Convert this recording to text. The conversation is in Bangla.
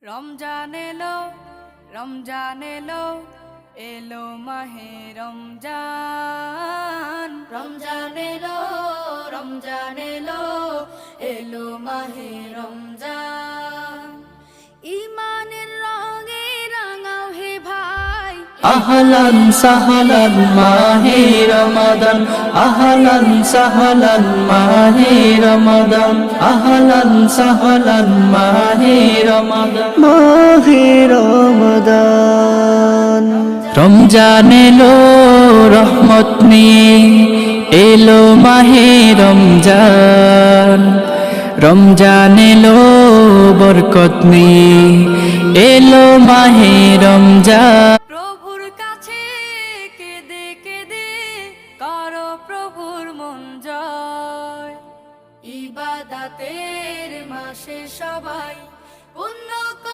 রমজান এলো, রমজান এলো, এলো মাহে রমজান। রমজান এলো, রমজান এলো, এলো মাহে রমজান। ঈমানের রঙে রাঙাও হে ভাই, আহলান সাহলান মাহে রমাদান, আহলান সাহলান মাহে রমাদান, আহলান সাহলান মাহে রমাদান, মাহে রমাদান। রমজান এলো রহমত নিয়ে, এলো মাহে রমজান। রমজান এলো বরকত নিয়ে, এলো মাহে রমজান। প্রভুর কাছে কেঁদে কেঁদে করো প্রভুর মন জয়। ইবাদতের মাসে সবাই